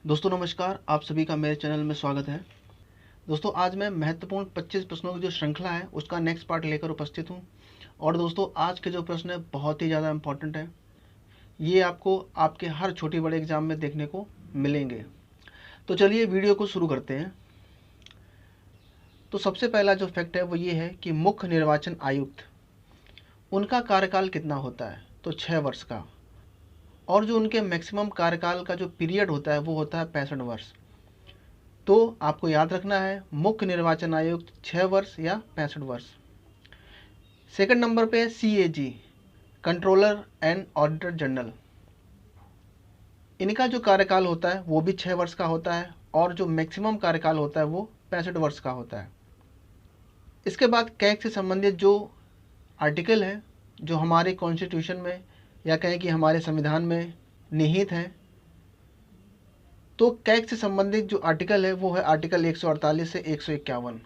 दोस्तों नमस्कार, आप सभी का मेरे चैनल में स्वागत है। दोस्तों आज मैं महत्वपूर्ण 25 प्रश्नों की जो श्रृंखला है उसका नेक्स्ट पार्ट लेकर उपस्थित हूँ। और दोस्तों आज के जो प्रश्न है बहुत ही ज़्यादा इम्पोर्टेंट है। ये आपको आपके हर छोटे बड़े एग्जाम में देखने को मिलेंगे। तो चलिए वीडियो को शुरू करते हैं। तो सबसे पहला जो फैक्ट है वो ये है कि मुख्य निर्वाचन आयुक्त, उनका कार्यकाल कितना होता है? तो 6 वर्ष का। और जो उनके मैक्सिमम कार्यकाल का जो पीरियड होता है वो होता है 65 वर्ष। तो आपको याद रखना है मुख्य निर्वाचन आयुक्त 6 वर्ष या 65 वर्ष। सेकंड नंबर पे है CAG, controller and auditor general. इनका जो कार्यकाल होता है वो भी 6 वर्ष का होता है और जो मैक्सिमम कार्यकाल होता है वो 65 वर्ष का होता है। इसके बाद कैग से संबंधित जो आर्टिकल है जो हमारे कॉन्स्टिट्यूशन में या कहें कि हमारे संविधान में निहित हैं, तो कैग से संबंधित जो आर्टिकल है वो है आर्टिकल 148 से 151।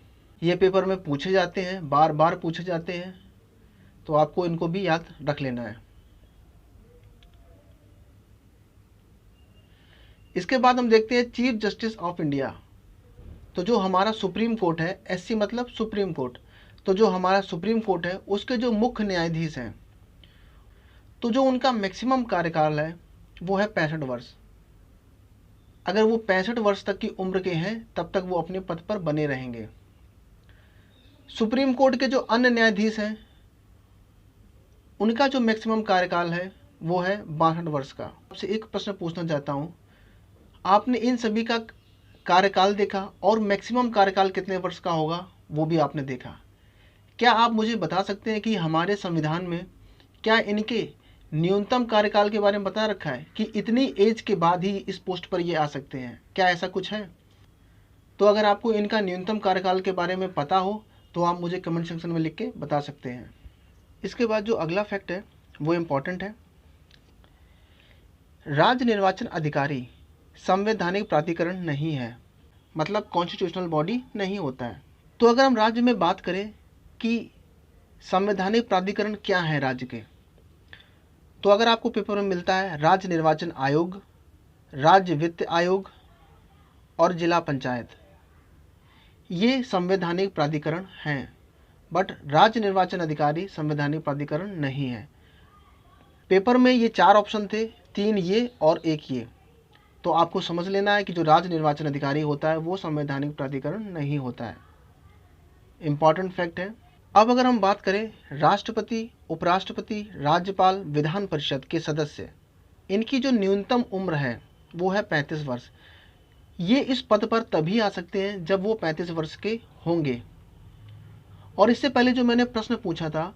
ये पेपर में पूछे जाते हैं, बार बार पूछे जाते हैं, तो आपको इनको भी याद रख लेना है। इसके बाद हम देखते हैं चीफ जस्टिस ऑफ इंडिया। तो जो हमारा सुप्रीम कोर्ट है, SC मतलब सुप्रीम कोर्ट, तो जो हमारा सुप्रीम कोर्ट है उसके जो मुख्य न्यायाधीश हैं, तो जो उनका मैक्सिमम कार्यकाल है वो है 65 वर्ष। अगर वो 65 वर्ष तक की उम्र के हैं तब तक वो अपने पद पर बने रहेंगे। सुप्रीम कोर्ट के जो अन्य न्यायाधीश हैं उनका जो मैक्सिमम कार्यकाल है वो है 62 वर्ष का। आपसे एक प्रश्न पूछना चाहता हूँ, आपने इन सभी का कार्यकाल देखा और मैक्सिमम कार्यकाल कितने वर्ष का होगा वो भी आपने देखा। क्या आप मुझे बता सकते हैं कि हमारे संविधान में क्या इनके न्यूनतम कार्यकाल के बारे में बता रखा है कि इतनी एज के बाद ही इस पोस्ट पर ये आ सकते हैं? क्या ऐसा कुछ है? तो अगर आपको इनका न्यूनतम कार्यकाल के बारे में पता हो तो आप मुझे कमेंट सेक्शन में लिख के बता सकते हैं। इसके बाद जो अगला फैक्ट है वो इम्पोर्टेंट है। राज्य निर्वाचन अधिकारी संवैधानिक प्राधिकरण नहीं है, मतलब कॉन्स्टिट्यूशनल बॉडी नहीं होता है। तो अगर हम राज्य में बात करें कि संवैधानिक प्राधिकरण क्या है राज्य के, तो अगर आपको पेपर में मिलता है राज्य निर्वाचन आयोग, राज्य वित्त आयोग और जिला पंचायत, ये संवैधानिक प्राधिकरण हैं, बट राज्य निर्वाचन अधिकारी संवैधानिक प्राधिकरण नहीं है। पेपर में ये 4 ऑप्शन थे, 3 ये और 1 ये। तो आपको समझ लेना है कि जो राज्य निर्वाचन अधिकारी होता है वो संवैधानिक प्राधिकरण नहीं होता है। इम्पॉर्टेंट फैक्ट है। अब अगर हम बात करें राष्ट्रपति, उपराष्ट्रपति, राज्यपाल, विधान परिषद के सदस्य, इनकी जो न्यूनतम उम्र है वो है 35 वर्ष। ये इस पद पर तभी आ सकते हैं जब वो 35 वर्ष के होंगे। और इससे पहले जो मैंने प्रश्न पूछा था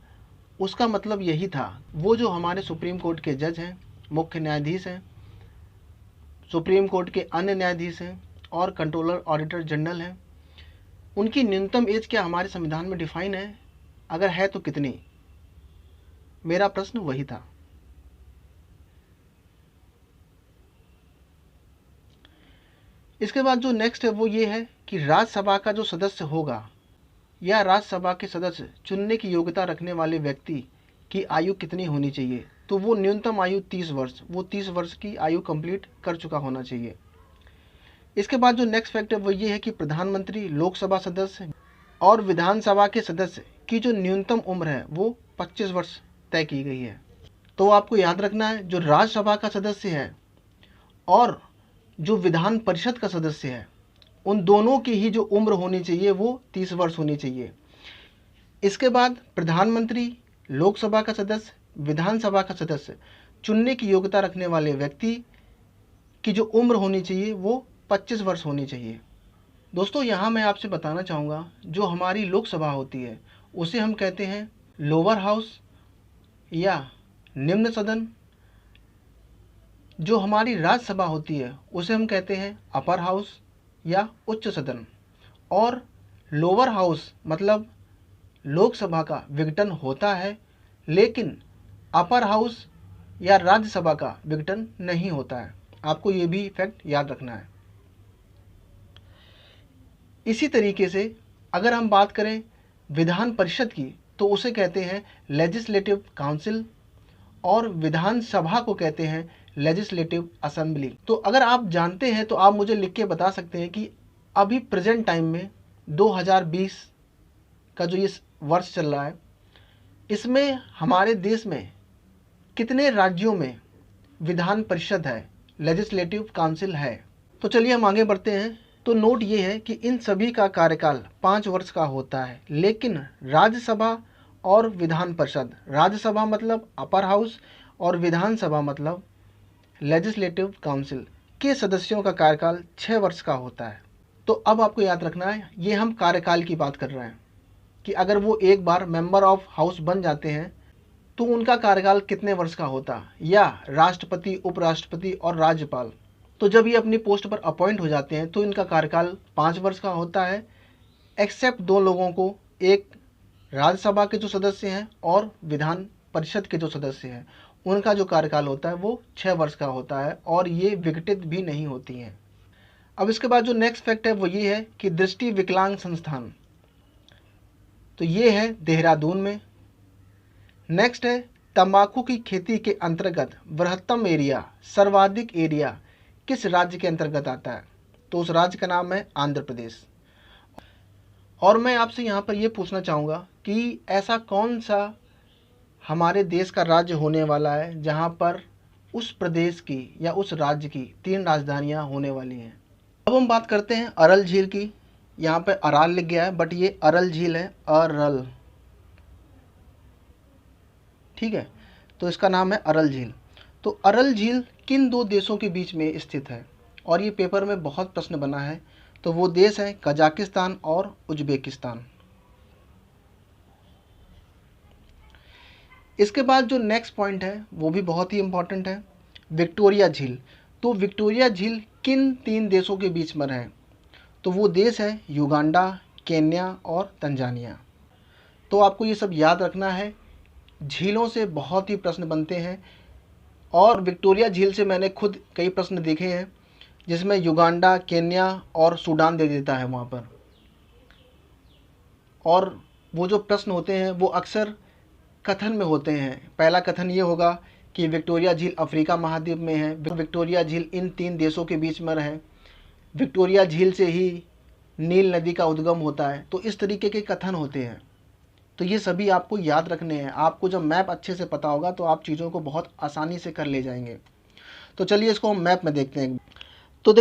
उसका मतलब यही था। वो जो हमारे सुप्रीम कोर्ट के जज हैं, मुख्य न्यायाधीश हैं, सुप्रीम कोर्ट के अन्य न्यायाधीश हैं और कंट्रोलर ऑडिटर जनरल हैं, उनकी न्यूनतम एज क्या हमारे संविधान में डिफाइन है? अगर है तो कितनी? मेरा प्रश्न वही था। इसके बाद जो नेक्स्ट है वो ये है कि राज्यसभा का जो सदस्य होगा या राज्यसभा के सदस्य चुनने की योग्यता रखने वाले व्यक्ति की आयु कितनी होनी चाहिए? तो वो न्यूनतम आयु 30 वर्ष, वो 30 वर्ष की आयु कंप्लीट कर चुका होना चाहिए। इसके बाद जो नेक्स्ट फैक्ट है वो ये है कि प्रधानमंत्री, लोकसभा सदस्य और विधानसभा के सदस्य की जो न्यूनतम उम्र है वो 25 वर्ष तय की गई है। तो आपको याद रखना है जो राज्यसभा का सदस्य है और जो विधान परिषद का सदस्य है उन दोनों की ही जो उम्र होनी चाहिए वो 30 वर्ष होनी चाहिए। इसके बाद प्रधानमंत्री, लोकसभा का सदस्य, विधानसभा का सदस्य चुनने की योग्यता रखने वाले व्यक्ति की जो उम्र होनी चाहिए वो 25 वर्ष होनी चाहिए। दोस्तों यहाँ मैं आपसे बताना चाहूँगा जो हमारी लोकसभा होती है उसे हम कहते हैं लोअर हाउस या निम्न सदन। जो हमारी राज्यसभा होती है उसे हम कहते हैं अपर हाउस या उच्च सदन। और लोअर हाउस मतलब लोकसभा का विघटन होता है लेकिन अपर हाउस या राज्यसभा का विघटन नहीं होता है। आपको ये भी फैक्ट याद रखना है। इसी तरीके से अगर हम बात करें विधान परिषद की तो उसे कहते हैं लेजिस्लेटिव काउंसिल और विधानसभा को कहते हैं लेजिस्लेटिव असेंबली। तो अगर आप जानते हैं तो आप मुझे लिख के बता सकते हैं कि अभी प्रेजेंट टाइम में 2020 का जो ये वर्ष चल रहा है, इसमें हमारे देश में कितने राज्यों में विधान परिषद है, लेजिस्लेटिव काउंसिल है। तो चलिए हम आगे बढ़ते हैं। तो नोट ये है कि इन सभी का कार्यकाल 5 वर्ष का होता है, लेकिन राज्यसभा और विधान परिषद, राज्यसभा मतलब अपर हाउस और विधानसभा मतलब लेजिस्लेटिव काउंसिल के सदस्यों का कार्यकाल 6 वर्ष का होता है। तो अब आपको याद रखना है, ये हम कार्यकाल की बात कर रहे हैं कि अगर वो एक बार मेंबर ऑफ हाउस बन जाते हैं तो उनका कार्यकाल कितने वर्ष का होता, या राष्ट्रपति, उपराष्ट्रपति और राज्यपाल, तो जब ये अपनी पोस्ट पर अपॉइंट हो जाते हैं तो इनका कार्यकाल 5 वर्ष का होता है, एक्सेप्ट 2 लोगों को, एक राज्यसभा के जो सदस्य हैं और विधान परिषद के जो सदस्य हैं, उनका जो कार्यकाल होता है वो 6 वर्ष का होता है और ये विघटित भी नहीं होती हैं। अब इसके बाद जो नेक्स्ट फैक्ट है वो ये है कि दृष्टि विकलांग संस्थान, तो ये है देहरादून में। नेक्स्ट है तंबाकू की खेती के अंतर्गत बृहत्तम एरिया, सर्वाधिक एरिया किस राज्य के अंतर्गत आता है, तो उस राज्य का नाम है आंध्र प्रदेश। और मैं आपसे यहाँ पर ये पूछना चाहूँगा कि ऐसा कौन सा हमारे देश का राज्य होने वाला है जहाँ पर उस प्रदेश की या उस राज्य की 3 राजधानियाँ होने वाली हैं। अब हम बात करते हैं अरल झील की। यहाँ पे अराल लिख गया है बट ये अरल झील है, अरल, ठीक है, तो इसका नाम है अरल झील। तो अरल झील किन 2 देशों के बीच में स्थित है, और ये पेपर में बहुत प्रश्न बना है। तो वो देश है कजाकिस्तान और उज्बेकिस्तान। इसके बाद जो नेक्स्ट पॉइंट है वो भी बहुत ही इंपॉर्टेंट है, विक्टोरिया झील। तो विक्टोरिया झील किन 3 देशों के बीच में है, तो वो देश है युगांडा, केन्या और तंजानिया। तो आपको ये सब याद रखना है, झीलों से बहुत ही प्रश्न बनते हैं और विक्टोरिया झील से मैंने खुद कई प्रश्न देखे हैं जिसमें युगांडा, केन्या और सूडान दे देता है वहाँ पर। और वो जो प्रश्न होते हैं वो अक्सर कथन में होते हैं। पहला कथन ये होगा कि विक्टोरिया झील अफ्रीका महाद्वीप में है, विक्टोरिया झील इन 3 देशों के बीच में है, विक्टोरिया झील से ही नील नदी का उद्गम होता है। तो इस तरीके के कथन होते हैं। तो ये सभी आपको याद रखने हैं। आपको जब मैप अच्छे से पता होगा तो आप चीज़ों को बहुत आसानी से कर ले जाएंगे। तो चलिए इसको हम मैप में देखते हैं। तो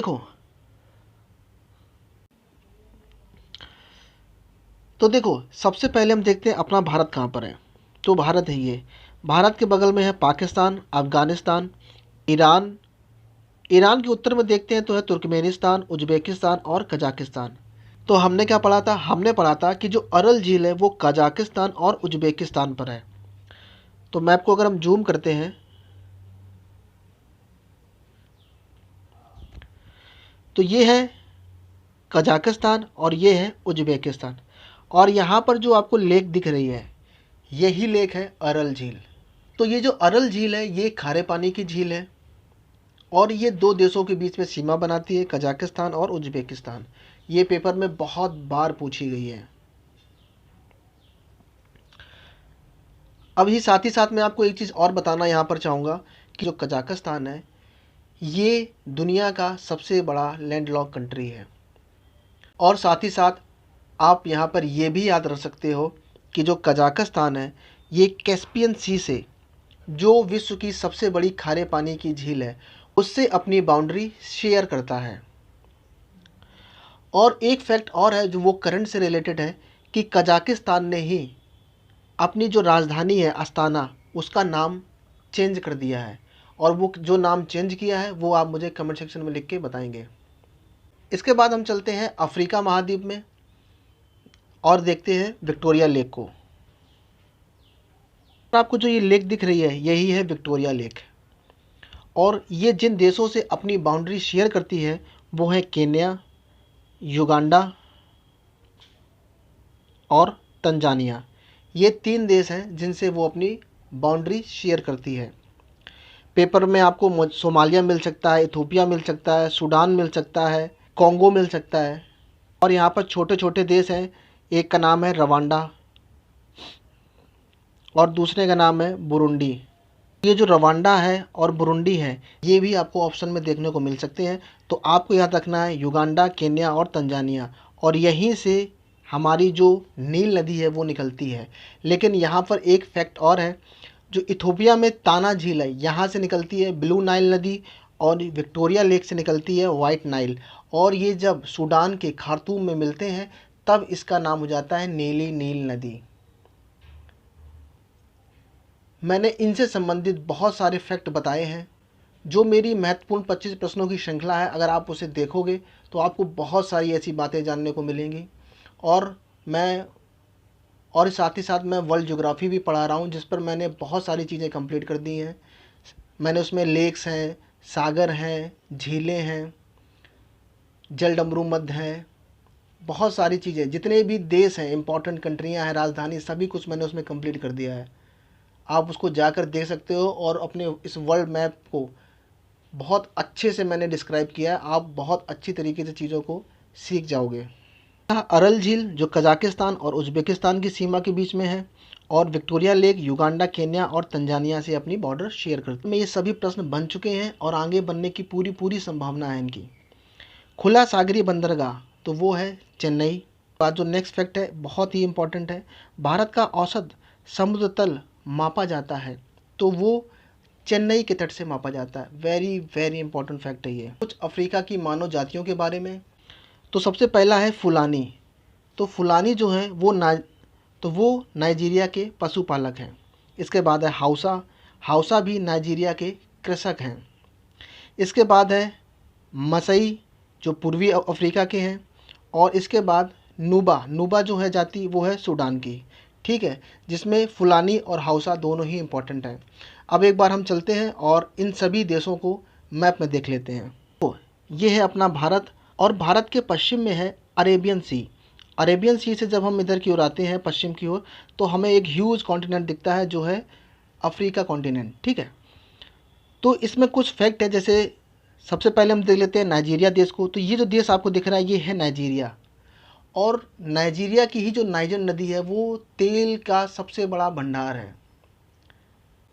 देखो सबसे पहले हम देखते हैं अपना भारत कहाँ पर है। तो भारत है ये, भारत के बगल में है पाकिस्तान, अफगानिस्तान, ईरान। ईरान के उत्तर में देखते हैं तो है तुर्कमेनिस्तान, उज्बेकिस्तान और कजाकिस्तान। तो हमने क्या पढ़ा था, हमने पढ़ा था कि जो अरल झील है वो कजाकिस्तान और उज्बेकिस्तान पर है। तो मैप को अगर हम जूम करते हैं तो ये है कजाकिस्तान और ये है उज्बेकिस्तान। और यहाँ पर जो आपको लेक दिख रही है यही लेक है अरल झील। तो ये जो अरल झील है ये खारे पानी की झील है और ये 2 देशों के बीच में सीमा बनाती है, कजाकिस्तान और उज्बेकिस्तान। ये पेपर में बहुत बार पूछी गई है। अभी साथ ही साथ मैं आपको एक चीज़ और बताना यहाँ पर चाहूँगा कि जो कजाकिस्तान है ये दुनिया का सबसे बड़ा लैंडलॉक कंट्री है। और साथ ही साथ आप यहाँ पर ये भी याद रख सकते हो कि जो कजाकिस्तान है ये कैस्पियन सी से, जो विश्व की सबसे बड़ी खारे पानी की झील है, उससे अपनी बाउंड्री शेयर करता है। और एक फैक्ट और है जो वो करंट से रिलेटेड है कि कजाकिस्तान ने ही अपनी जो राजधानी है अस्ताना, उसका नाम चेंज कर दिया है। और वो जो नाम चेंज किया है वो आप मुझे कमेंट सेक्शन में लिख के बताएंगे। इसके बाद हम चलते हैं अफ्रीका महाद्वीप में और देखते हैं विक्टोरिया लेक को। आपको जो ये लेक दिख रही है यही है विक्टोरिया लेक। और ये जिन देशों से अपनी बाउंड्री शेयर करती है वो है केन्या, युगांडा और तंजानिया। ये 3 देश हैं जिनसे वो अपनी बाउंड्री शेयर करती है। पेपर में आपको सोमालिया मिल सकता है, इथोपिया मिल सकता है, सूडान मिल सकता है, कॉन्गो मिल सकता है। और यहाँ पर छोटे छोटे देश हैं, एक का नाम है रवांडा और दूसरे का नाम है बुरुंडी। ये जो रवांडा है और बुरुंडी है ये भी आपको ऑप्शन में देखने को मिल सकते हैं। तो आपको याद रखना है युगांडा, केन्या और तंजानिया, और यहीं से हमारी जो नील नदी है वो निकलती है। लेकिन यहाँ पर एक फैक्ट और है, जो इथोपिया में ताना झील है यहाँ से निकलती है ब्लू नाइल नदी, और विक्टोरिया लेक से निकलती है वाइट नाइल, और ये जब सूडान के खार्तूम में मिलते हैं तब इसका नाम हो जाता है नीली नील नदी। मैंने इनसे संबंधित बहुत सारे फैक्ट बताए हैं। जो मेरी महत्वपूर्ण 25 प्रश्नों की श्रृंखला है, अगर आप उसे देखोगे तो आपको बहुत सारी ऐसी बातें जानने को मिलेंगी। और साथ ही साथ मैं वर्ल्ड ज्योग्राफी भी पढ़ा रहा हूँ, जिस पर मैंने बहुत सारी चीज़ें कंप्लीट कर दी हैं। मैंने उसमें लेक्स हैं, सागर हैं, झीलें हैं, जलडमरू मध्य हैं, बहुत सारी चीज़ें, जितने भी देश हैं, इंपॉर्टेंट कंट्रियाँ हैं, राजधानी, सभी कुछ मैंने उसमें कंप्लीट कर दिया है। आप उसको जाकर देख सकते हो, और अपने इस वर्ल्ड मैप को बहुत अच्छे से मैंने डिस्क्राइब किया है। आप बहुत अच्छी तरीके से चीज़ों को सीख जाओगे। अरल झील जो कजाकिस्तान और उज़्बेकिस्तान की सीमा के बीच में है, और विक्टोरिया लेक युगांडा, केन्या और तंजानिया से अपनी बॉर्डर शेयर करते हैं। ये सभी प्रश्न बन चुके हैं और आगे बनने की पूरी संभावना है इनकी। खुला सागरीय बंदरगाह तो वो है चेन्नई। बाद जो नेक्स्ट फैक्ट है बहुत ही इंपॉर्टेंट है, भारत का औसत समुद्र तल मापा जाता है तो वो चेन्नई के तट से मापा जाता है। वेरी वेरी इंपॉर्टेंट फैक्ट है ये। कुछ अफ्रीका की मानव जातियों के बारे में, तो सबसे पहला है फुलानी। तो फुलानी जो है वो नाइजीरिया के पशुपालक हैं। इसके बाद है हाउसा। हाउसा भी नाइजीरिया के कृषक हैं। इसके बाद है मसई जो पूर्वी अफ्रीका के हैं, और इसके बाद नूबा। नूबा जो है जाति वो है सूडान की, ठीक है, जिसमें फुलानी और हाउसा दोनों ही इंपॉर्टेंट हैं। अब एक बार हम चलते हैं और इन सभी देशों को मैप में देख लेते हैं। तो ये है अपना भारत, और भारत के पश्चिम में है अरेबियन सी। अरेबियन सी से जब हम इधर की ओर आते हैं पश्चिम की ओर, तो हमें एक ह्यूज कॉन्टिनेंट दिखता है जो है अफ्रीका कॉन्टिनेंट, ठीक है। तो इसमें कुछ फैक्ट है, जैसे सबसे पहले हम देख लेते हैं नाइजीरिया देश को। तो ये जो देश आपको दिख रहा है ये है नाइजीरिया, और नाइजीरिया की ही जो नाइजर नदी है वो तेल का सबसे बड़ा भंडार है।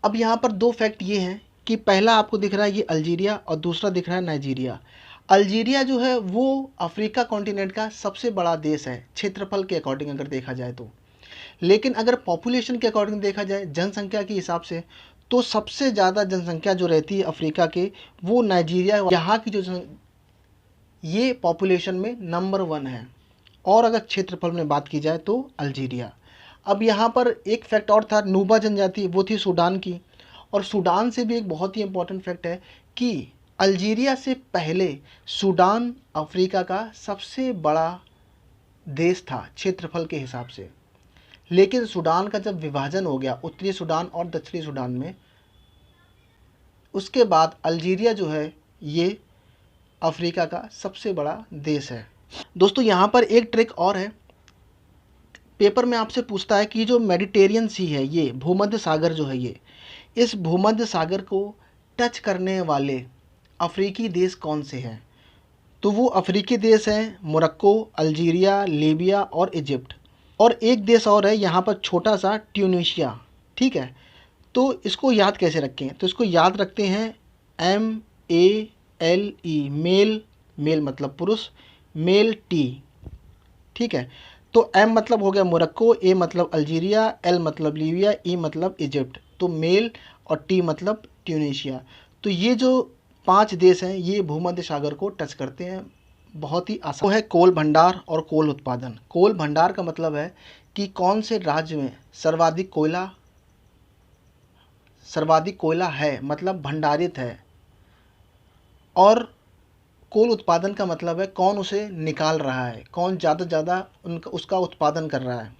अब यहाँ पर दो फैक्ट ये हैं कि पहला आपको दिख रहा है ये अल्जीरिया, और दूसरा दिख रहा है नाइजीरिया। अल्जीरिया जो है वो अफ्रीका कॉन्टिनेंट का सबसे बड़ा देश है क्षेत्रफल के अकॉर्डिंग अगर देखा जाए तो। लेकिन अगर पॉपुलेशन के अकॉर्डिंग देखा जाए, जनसंख्या के हिसाब से, तो सबसे ज़्यादा जनसंख्या जो रहती है अफ्रीका के वो नाइजीरिया। यहाँ की जो ये पॉपुलेशन में नंबर 1 है, और अगर क्षेत्रफल में बात की जाए तो अल्जीरिया। अब यहाँ पर एक फैक्ट और था, नूबा जनजाति वो थी सूडान की, और सूडान से भी एक बहुत ही इंपॉर्टेंट फैक्ट है कि अल्जीरिया से पहले सूडान अफ्रीका का सबसे बड़ा देश था क्षेत्रफल के हिसाब से। लेकिन सूडान का जब विभाजन हो गया उत्तरी सूडान और दक्षिणी सूडान में, उसके बाद अल्जीरिया जो है ये अफ्रीका का सबसे बड़ा देश है। दोस्तों यहाँ पर एक ट्रिक और है, पेपर में आपसे पूछता है कि जो मेडिटेरियन सी है, ये भूमध्य सागर जो है, ये इस भूमध्य सागर को टच करने वाले अफ्रीकी देश कौन से हैं? तो वो अफ्रीकी देश हैं मोरक्को, अल्जीरिया, लीबिया और इजिप्ट। और एक देश और है यहाँ पर छोटा सा, ट्यूनीशिया, ठीक है। तो इसको याद कैसे रखें? तो इसको याद रखते हैं MELE, मेल, मेल मतलब पुरुष, मेल टी, ठीक है। तो M मतलब हो गया मोरक्को, A मतलब अल्जीरिया, L मतलब लीबिया, E मतलब इजिप्ट। तो मेल और T मतलब ट्यूनीशिया। तो ये जो 5 देश हैं ये भूमध्य सागर को टच करते हैं। बहुत ही आसान है कोल भंडार और कोल उत्पादन। कोल भंडार का मतलब है कि कौन से राज्य में सर्वाधिक कोयला है, मतलब भंडारित है। और कोल उत्पादन का मतलब है कौन उसे निकाल रहा है, कौन ज़्यादा से ज़्यादा उसका उत्पादन कर रहा है।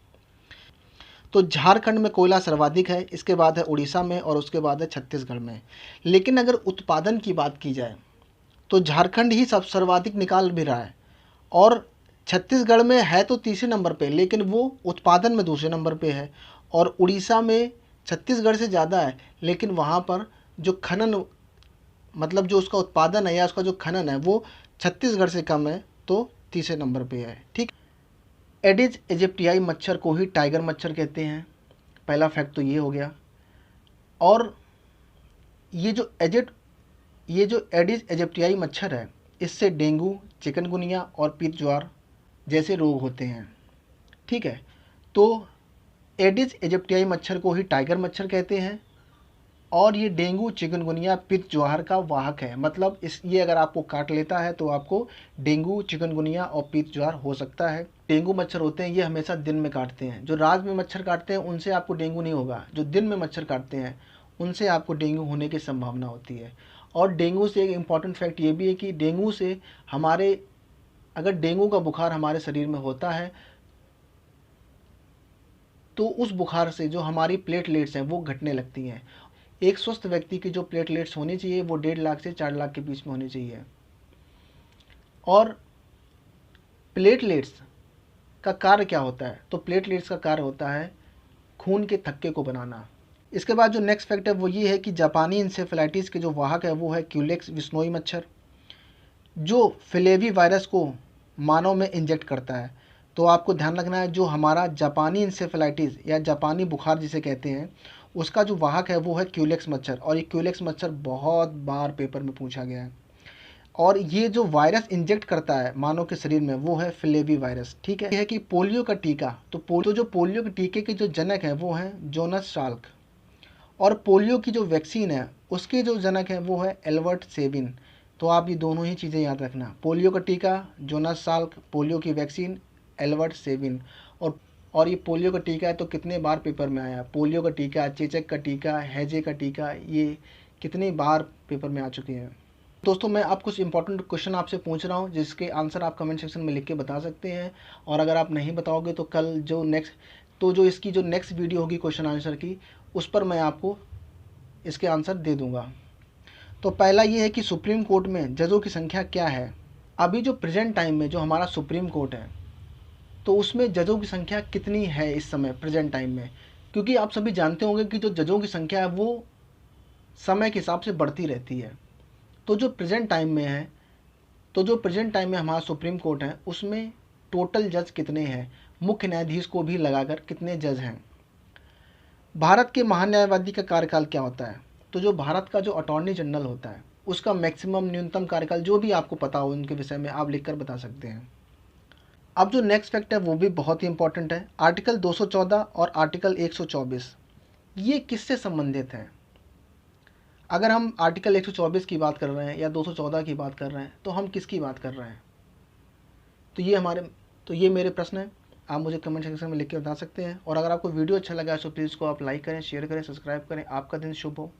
तो झारखंड में कोयला सर्वाधिक है, इसके बाद है उड़ीसा में, और उसके बाद है छत्तीसगढ़ में। लेकिन अगर उत्पादन की बात की जाए तो झारखंड ही सब सर्वाधिक निकाल भी रहा है, और छत्तीसगढ़ में है तो तीसरे नंबर पे, लेकिन वो उत्पादन में दूसरे नंबर पे है। और उड़ीसा में छत्तीसगढ़ से ज़्यादा है, लेकिन वहाँ पर जो खनन, मतलब जो उसका उत्पादन है या उसका जो खनन है वो छत्तीसगढ़ से कम है, तो तीसरे नंबर पे है, ठीक। एडिज इजिप्टियाई मच्छर को ही टाइगर मच्छर कहते हैं। पहला फैक्ट तो ये हो गया। और ये जो एडिस एजिप्टियाई मच्छर है, इससे डेंगू, चिकनगुनिया और पीत ज्वार जैसे रोग होते हैं। ठीक है, तो एडिस एजिप्टियाई मच्छर को ही टाइगर मच्छर कहते हैं और ये डेंगू, चिकनगुनिया, पित्त ज्वार का वाहक है। मतलब ये अगर आपको काट लेता है तो आपको डेंगू, चिकनगुनिया और पित्त ज्वार हो सकता है। डेंगू मच्छर होते हैं ये हमेशा दिन में काटते हैं। जो रात में मच्छर काटते हैं उनसे आपको डेंगू नहीं होगा, जो दिन में मच्छर काटते हैं उनसे आपको डेंगू होने की संभावना होती है। और डेंगू से एक इम्पॉर्टेंट फैक्ट ये भी है कि डेंगू से अगर डेंगू का बुखार हमारे शरीर में होता है तो उस बुखार से जो हमारी प्लेटलेट्स हैं वो घटने लगती हैं। एक स्वस्थ व्यक्ति की जो प्लेटलेट्स होनी चाहिए वो 1.5 लाख से 4 लाख के बीच में होनी चाहिए। और प्लेटलेट्स का कार्य क्या होता है? तो प्लेटलेट्स का कार्य होता है खून के थक्के को बनाना। इसके बाद जो नेक्स्ट फैक्ट है वो ये है कि जापानी इंसेफेलाइटिस के जो वाहक है वो है क्यूलेक्स विश्नोई मच्छर, जो फ्लेवी वायरस को मानव में इंजेक्ट करता है। तो आपको ध्यान रखना है, जो हमारा जापानी इंसेफेलाइटिस या जापानी बुखार जिसे कहते हैं, उसका जो वाहक है वो है क्यूलेक्स मच्छर। और ये क्यूलेक्स मच्छर बहुत बार पेपर में पूछा गया है। और ये जो वायरस इंजेक्ट करता है मानव के शरीर में वो है फ्लेवी वायरस। ठीक है कि पोलियो का टीका, तो जो पोलियो के टीके के जो जनक हैं वो हैं जोनास साल्क। और पोलियो की जो वैक्सीन है उसके जो जनक हैं वो है एल्बर्ट सेविन। तो आप ये दोनों ही चीज़ें याद रखना, पोलियो का टीका जोनास साल्क, पोलियो की वैक्सीन एल्बर्ट सेविन। और ये पोलियो का टीका है तो कितने बार पेपर में आया, पोलियो का टीका, चेचक का टीका, हैजे का टीका, ये कितनी बार पेपर में आ चुके हैं। दोस्तों मैं आप कुछ इंपॉर्टेंट क्वेश्चन आपसे पूछ रहा हूँ जिसके आंसर आप कमेंट सेक्शन में लिख के बता सकते हैं। और अगर आप नहीं बताओगे तो कल जो इसकी जो नेक्स्ट वीडियो होगी क्वेश्चन आंसर की, उस पर मैं आपको इसके आंसर दे दूँगा। तो पहला ये है कि सुप्रीम कोर्ट में जजों की संख्या क्या है। अभी जो प्रेजेंट टाइम में जो हमारा सुप्रीम कोर्ट है तो उसमें जजों की संख्या कितनी है इस समय प्रेजेंट टाइम में? क्योंकि आप सभी जानते होंगे कि जो जजों की संख्या है वो समय के हिसाब से बढ़ती रहती है। तो जो प्रेजेंट टाइम में हमारा सुप्रीम कोर्ट है उसमें टोटल जज कितने हैं, मुख्य न्यायाधीश को भी लगाकर कितने जज हैं। भारत के महान्यायवादी का कार्यकाल क्या होता है? तो जो भारत का जो अटॉर्नी जनरल होता है उसका मैक्सिमम न्यूनतम कार्यकाल, जो भी आपको पता हो उनके विषय में आप लिखकर बता सकते हैं। अब जो नेक्स्ट फैक्ट है वो भी बहुत ही इंपॉर्टेंट है। आर्टिकल 214 और आर्टिकल 124 ये किससे संबंधित हैं? अगर हम आर्टिकल 124 की बात कर रहे हैं या 214 की बात कर रहे हैं तो हम किसकी बात कर रहे हैं? तो ये मेरे प्रश्न हैं, आप मुझे कमेंट सेक्शन में लिख के बता सकते हैं। और अगर आपको वीडियो अच्छा लगा है तो प्लीज़ को आप लाइक करें, शेयर करें, सब्सक्राइब करें। आपका दिन शुभ हो।